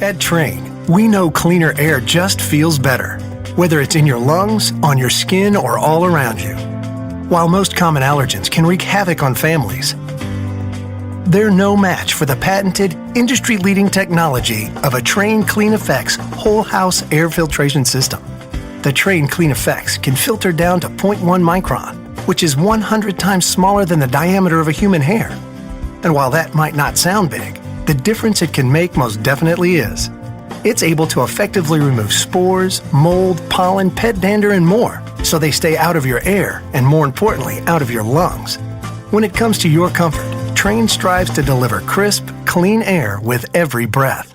At Trane, we know cleaner air just feels better, whether it's in your lungs, on your skin, or all around you. While most common allergens can wreak havoc on families, they're no match for the patented, industry-leading technology of a Trane Clean Effects whole house air filtration system. The Trane Clean Effects can filter down to 0.1 micron, which is 100 times smaller than the diameter of a human hair. And while that might not sound big, the difference it can make most definitely is. It's able to effectively remove spores, mold, pollen, pet dander, and more, so they stay out of your air and, more importantly, out of your lungs. When it comes to your comfort, Trane strives to deliver crisp, clean air with every breath.